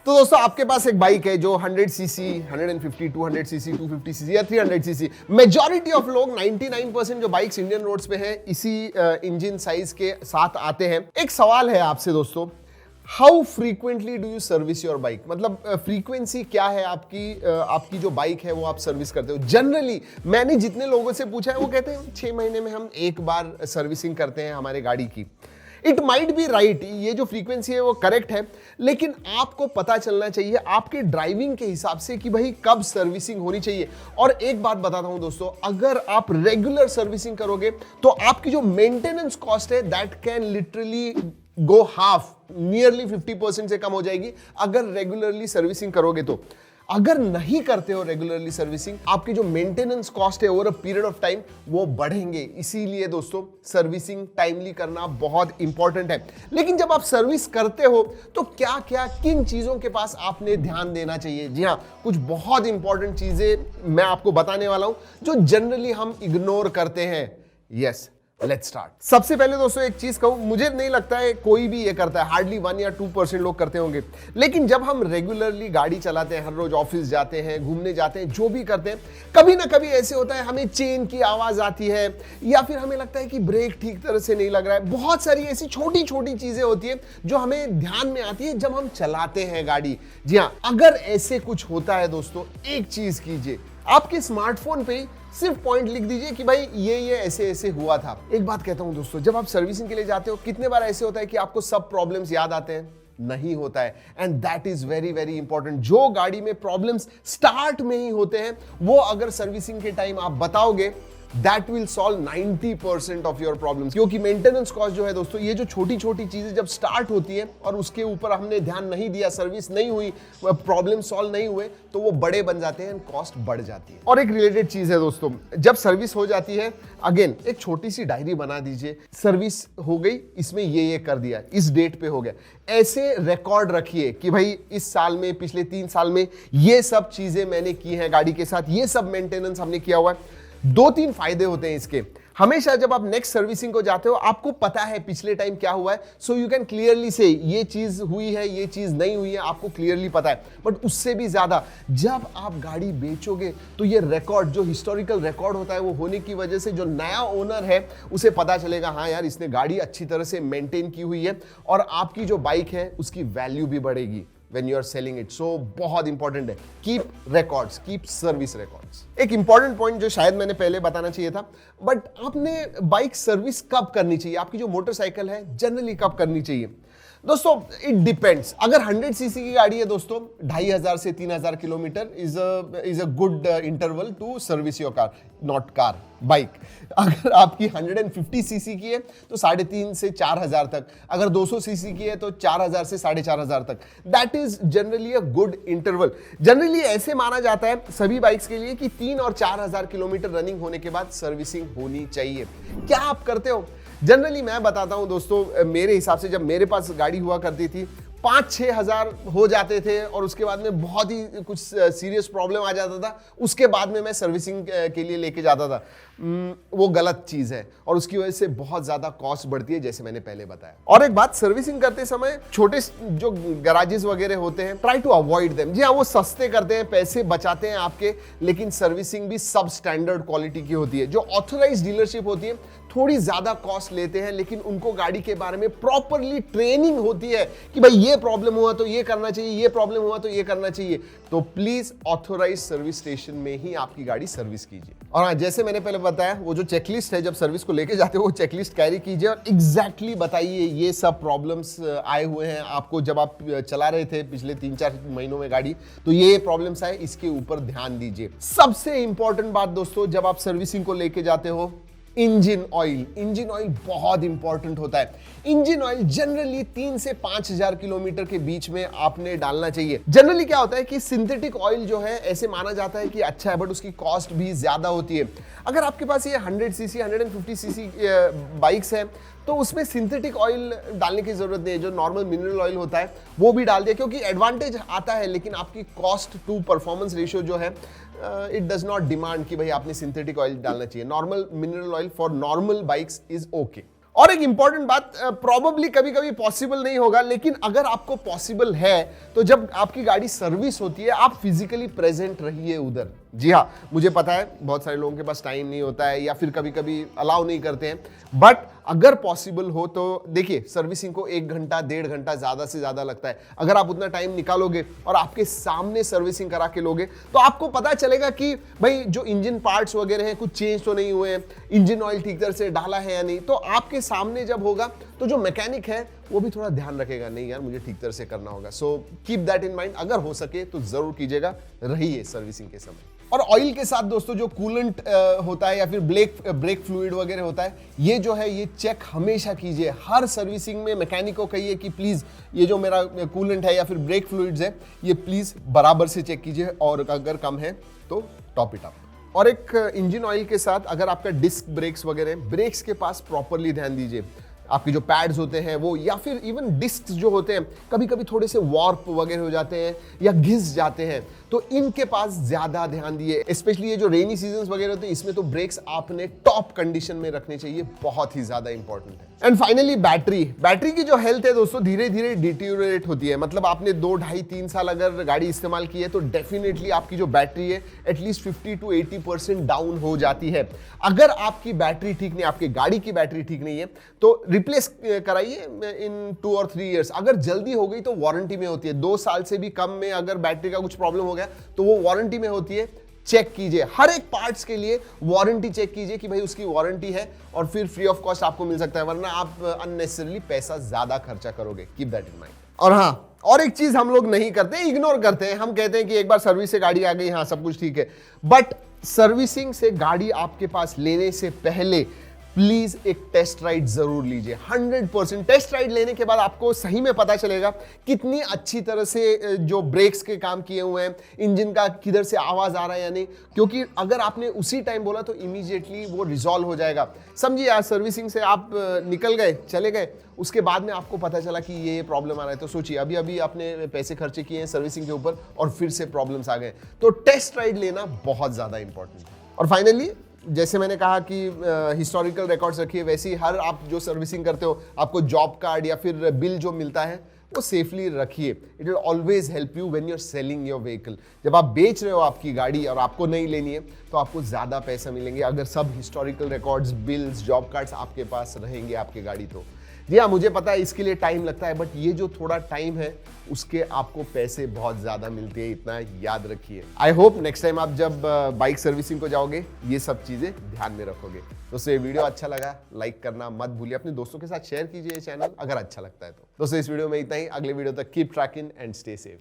तो दोस्तों आपके पास एक बाइक है जो 100 सीसी, 150, 200 सीसी, 250 सीसी या 300 सीसी, मेजॉरिटी ऑफ लोग 99% जो बाइक्स इंडियन रोड्स पे हैं इसी इंजन साइज के साथ आते हैं। एक सवाल है आपसे दोस्तों, how frequently do you service your bike? मतलब फ्रीक्वेंसी क्या है आपकी जो बाइक है वो आप सर्विस करते हो? जनरली मैंने जितने लोगों से पूछा है वो कहते हैं 6 महीने में हम एक बार सर्विसिंग करते हैं हमारे गाड़ी की। इट माइट बी राइट, ये जो फ्रीक्वेंसी है वो करेक्ट है, लेकिन आपको पता चलना चाहिए आपके ड्राइविंग के हिसाब से कि भाई कब सर्विसिंग होनी चाहिए। और एक बात बताता हूं दोस्तों, अगर आप रेगुलर सर्विसिंग करोगे तो आपकी जो मेंटेनेंस कॉस्ट है that can literally go half, nearly 50% से कम हो जाएगी अगर रेगुलरली सर्विसिंग करोगे तो। अगर नहीं करते हो रेगुलरली सर्विसिंग, आपकी जो मेंटेनेंस कॉस्ट है over a period of time वो बढ़ेंगे। इसीलिए दोस्तों सर्विसिंग टाइमली करना बहुत इंपॉर्टेंट है। लेकिन जब आप सर्विस करते हो तो क्या क्या किन चीजों के पास आपने ध्यान देना चाहिए? जी हाँ, कुछ बहुत इंपॉर्टेंट चीजें मैं आपको बताने वाला हूं जो जनरली हम इग्नोर करते हैं। Yes, let's start. सबसे पहले दोस्तों एक चीज कहूं, मुझे नहीं लगता है कोई भी ये करता है, हार्डली 1 या 2% लोग करते होंगे। लेकिन जब हम रेगुलरली गाड़ी चलाते हैं, हर रोज ऑफिस जाते हैं, घूमने जाते हैं, जो भी करते हैं, कभी ना कभी ऐसे होता है हमें चेन की आवाज आती है या फिर हमें लगता है कि ब्रेक ठीक तरह से नहीं लग रहा है। बहुत सारी ऐसी छोटी छोटी चीजें होती है जो हमें ध्यान में आती है जब हम चलाते हैं गाड़ी। जी हाँ, अगर ऐसे कुछ होता है दोस्तों, एक चीज कीजिए, आपके स्मार्टफोन पे सिर्फ पॉइंट लिख दीजिए कि भाई ये ऐसे ऐसे हुआ था। एक बात कहता हूं दोस्तों, जब आप सर्विसिंग के लिए जाते हो कितने बार ऐसे होता है कि आपको सब प्रॉब्लम्स याद आते हैं? नहीं होता है, and that is very very important. जो गाड़ी में प्रॉब्लम्स स्टार्ट में ही होते हैं वो अगर सर्विसिंग के टाइम आप बताओगे, that will solve 90% of your problems. क्योंकि मेंटेनेंस कॉस्ट जो है दोस्तों, ये जो छोटी छोटी चीजें जब स्टार्ट होती है और उसके ऊपर हमने ध्यान नहीं दिया, सर्विस नहीं हुई, प्रॉब्लम सॉल्व नहीं हुए, तो वो बड़े बन जाते हैं, कॉस्ट बढ़ जाती है। और एक रिलेटेड चीज है दोस्तों, जब सर्विस हो जाती है, अगेन एक छोटी सी डायरी बना दीजिए, सर्विस हो गई, इसमें ये कर दिया, इस डेट पे हो गया। ऐसे रिकॉर्ड रखिए कि भाई इस साल में, पिछले 3 साल में ये सब चीजें मैंने की हैं गाड़ी के साथ, ये सब मेंटेनेंस हमने किया हुआ है। 2-3 फायदे होते हैं इसके। हमेशा जब आप नेक्स्ट सर्विसिंग को जाते हो आपको पता है पिछले टाइम क्या हुआ है, सो यू कैन क्लियरली से ये चीज हुई है, ये चीज नहीं हुई है, आपको क्लियरली पता है। बट उससे भी ज्यादा जब आप गाड़ी बेचोगे तो ये रिकॉर्ड, जो हिस्टोरिकल रिकॉर्ड होता है, वो होने की वजह से जो नया ओनर है उसे पता चलेगा, हाँ यार इसने गाड़ी अच्छी तरह से मेंटेन की हुई है, और आपकी जो बाइक है उसकी वैल्यू भी बढ़ेगी when you are selling it. So बहुत इंपॉर्टेंट है, keep records, keep service records. एक इंपॉर्टेंट पॉइंट जो शायद मैंने पहले बताना चाहिए था, बट आपने बाइक सर्विस कब करनी चाहिए? आपकी जो मोटरसाइकिल है जनरली कब करनी चाहिए? दोस्तों इट डिपेंड्स। अगर 100 सीसी की गाड़ी है दोस्तों, 2500 से 3000 kilometre is a good interval to service your car, not car, bike. अगर आपकी 150 सीसी की है तो 3,500 से 4,000 तक, अगर 200 सीसी की है तो 4,000 से 4,500 तक। That is generally a good interval. Generally ऐसे माना जाता है सभी बाइक्स के लिए कि 3 और 4,000 किलोमीटर रनिंग होने के बाद सर्विसिंग होनी चाहिए। क्या आप करते हो? जनरली मैं बताता हूं दोस्तों, मेरे हिसाब से जब मेरे पास गाड़ी हुआ करती थी 5-6 हजार हो जाते थे और उसके बाद में बहुत ही कुछ सीरियस प्रॉब्लम आ जाता था, उसके बाद में मैं सर्विसिंग के लिए लेके जाता था। वो गलत चीज है और उसकी वजह से बहुत ज्यादा कॉस्ट बढ़ती है, जैसे मैंने पहले बताया। और एक बात, सर्विसिंग करते समय छोटे जो गैराजेस वगैरह होते हैं, ट्राई टू अवॉइड देम। जी हाँ, वो सस्ते करते हैं, पैसे बचाते हैं आपके, लेकिन सर्विसिंग भी सब स्टैंडर्ड क्वालिटी की होती है। जो ऑथराइज्ड डीलरशिप होती है थोड़ी ज्यादा कॉस्ट लेते हैं, लेकिन उनको गाड़ी के बारे में प्रॉपरली ट्रेनिंग होती है कि भाई ये प्रॉब्लम हुआ तो ये करना चाहिए, ये प्रॉब्लम हुआ तो ये करना चाहिए। तो प्लीज ऑथराइज्ड सर्विस स्टेशन में ही आपकी गाड़ी सर्विस कीजिए। और हाँ, जैसे मैंने पहले बताया, वो जो चेकलिस्ट है जब सर्विस को लेके जाते हो, वो चेकलिस्ट कैरी कीजिए और एग्जैक्टली बताइए ये सब प्रॉब्लम्स आए हुए हैं आपको जब आप चला रहे थे पिछले 3-4 महीनों में गाड़ी, तो ये प्रॉब्लम्स आए, इसके ऊपर ध्यान दीजिए। सबसे इंपॉर्टेंट बात दोस्तों, जब आप सर्विसिंग को लेके जाते हो, इंजन ऑयल। इंजन ऑयल बहुत इंपॉर्टेंट होता है। इंजन ऑयल जनरली 3 से 5,000 किलोमीटर के बीच में आपने डालना चाहिए। जनरली क्या होता है कि सिंथेटिक ऑयल जो है ऐसे माना जाता है कि अच्छा है, बट उसकी कॉस्ट भी ज्यादा होती है। अगर आपके पास ये 100 सीसी 150 सीसी बाइक्स है तो उसमें सिंथेटिक ऑयल डालने की जरूरत नहीं है, जो नॉर्मल मिनरल ऑयल होता है वो भी डाल दिया, क्योंकि एडवांटेज आता है, लेकिन आपकी कॉस्ट टू परफॉर्मेंस रेशियो जो है इट डज नॉट डिमांड कि भाई आपने सिंथेटिक ऑयल डालना चाहिए। Normal mineral oil for normal bikes is okay. और एक इंपॉर्टेंट बात, प्रॉबेबली कभी कभी पॉसिबल नहीं होगा, लेकिन अगर आपको पॉसिबल है तो जब आपकी गाड़ी सर्विस होती है आप फिजिकली प्रेजेंट रहिए उधर। जी हाँ, मुझे पता है बहुत सारे लोगों के पास टाइम नहीं होता है या फिर कभी कभी अलाउ नहीं करते हैं, बट अगर पॉसिबल हो तो देखिए, सर्विसिंग को 1 घंटा 1.5 घंटा ज्यादा से ज्यादा लगता है। अगर आप उतना टाइम निकालोगे और आपके सामने सर्विसिंग करा के लोगे तो आपको पता चलेगा कि भाई जो इंजन पार्ट्स वगैरह हैं कुछ चेंज तो नहीं हुए हैं, इंजन ऑयल ठीक तरह से डाला है या नहीं। तो आपके सामने जब होगा तो जो मैकेनिक है वो भी थोड़ा ध्यान रखेगा, नहीं यार मुझे ठीक तरह से करना होगा। So keep that in mind, अगर हो सके तो जरूर कीजिएगा, रहिए सर्विसिंग के समय। और ऑयल के साथ दोस्तों जो कूलेंट होता है या फिर ब्रेक फ्लूइड वगैरह होता है, ये जो है ये चेक हमेशा कीजिए। हर सर्विसिंग में मैकेनिक को कहिए कि प्लीज ये जो मेरा कूलेंट है या फिर ब्रेक फ्लूइड्स है ये प्लीज बराबर से चेक कीजिए, और अगर कम है तो टॉप इट अप। और एक इंजन ऑयल के साथ अगर आपका डिस्क ब्रेक्स वगैरह, ब्रेक्स के पास प्रॉपरली ध्यान दीजिए। आपके जो पैड्स होते हैं वो, या फिर इवन डिस्क जो होते हैं कभी कभी थोड़े से वॉर्प वगैरह हो जाते हैं या घिस जाते हैं, तो इनके पास ज्यादा ध्यान दिए। स्पेशली ये जो रेनी सीजन्स वगैरह होते हैं इसमें तो ब्रेक्स आपने टॉप कंडीशन में रखने चाहिए, बहुत ही ज्यादा इंपॉर्टेंट है। एंड फाइनली बैटरी की जो हेल्थ है दोस्तों धीरे धीरे डिटीरियोरेट होती है। मतलब आपने 2, 2.5, 3 साल अगर गाड़ी इस्तेमाल की है तो डेफिनेटली आपकी जो बैटरी है एटलीस्ट 50 to 80% डाउन हो जाती है। अगर आपकी बैटरी ठीक नहीं, आपकी गाड़ी की बैटरी ठीक नहीं है तो रिप्लेस कराइए इन 2 और 3 ईयर्स। अगर जल्दी हो गई तो वारंटी में होती है। 2 साल से भी कम में अगर बैटरी का कुछ प्रॉब्लम हो गया तो वो वारंटी में होती है। चेक कीजिए, हर एक पार्ट्स के लिए वारंटी चेक कीजिए कि भाई उसकी वारंटी है, और फिर फ्री ऑफ कॉस्ट आपको मिल सकता है, वरना आप अननेसेसरली पैसा ज्यादा खर्चा करोगे। Keep that in mind. और हाँ, और एक चीज हम लोग नहीं करते, इग्नोर करते हैं। हम कहते हैं कि एक बार सर्विस से गाड़ी आ गई, हाँ सब कुछ ठीक है, बट सर्विसिंग से गाड़ी आपके पास लेने से पहले प्लीज एक टेस्ट राइड जरूर लीजिए। 100% टेस्ट राइड लेने के बाद आपको सही में पता चलेगा कितनी अच्छी तरह से जो ब्रेक्स के काम किए हुए हैं, इंजन का किधर से आवाज आ रहा है या नहीं। क्योंकि अगर आपने उसी टाइम बोला तो इमीडिएटली वो रिजॉल्व हो जाएगा। समझिए यार, सर्विसिंग से आप निकल गए, चले गए, उसके बाद में आपको पता चला कि ये प्रॉब्लम आ रहा है, तो सोचिए अभी अभी आपने पैसे खर्चे किए हैं सर्विसिंग के ऊपर और फिर से प्रॉब्लम्स आ गए। तो टेस्ट राइड लेना बहुत ज्यादा इंपॉर्टेंट है। और फाइनली, जैसे मैंने कहा कि हिस्टोरिकल रिकॉर्ड्स रखिए, वैसे ही हर आप जो सर्विसिंग करते हो आपको जॉब कार्ड या फिर बिल जो मिलता है वो सेफली रखिए। It will always help you when you are selling your vehicle. जब आप बेच रहे हो आपकी गाड़ी और आपको नहीं लेनी है तो आपको ज्यादा पैसा मिलेंगे अगर सब historical records, bills, job cards आपके पास रहेंगे आपकी गाड़ी तो। जी हाँ, मुझे पता है इसके लिए टाइम लगता है, बट ये जो थोड़ा टाइम है उसके आपको पैसे बहुत ज्यादा मिलते हैं, इतना याद रखिए। आई होप नेक्स्ट टाइम आप जब बाइक सर्विसिंग को जाओगे ये सब चीजें ध्यान में रखोगे। दोस्तों ये वीडियो अच्छा लगा लाइक करना मत भूलिए, अपने दोस्तों के साथ शेयर कीजिए ये चैनल अगर अच्छा लगता है तो। दोस्तों इस वीडियो में इतना ही, अगले वीडियो तक keep trekking and stay safe.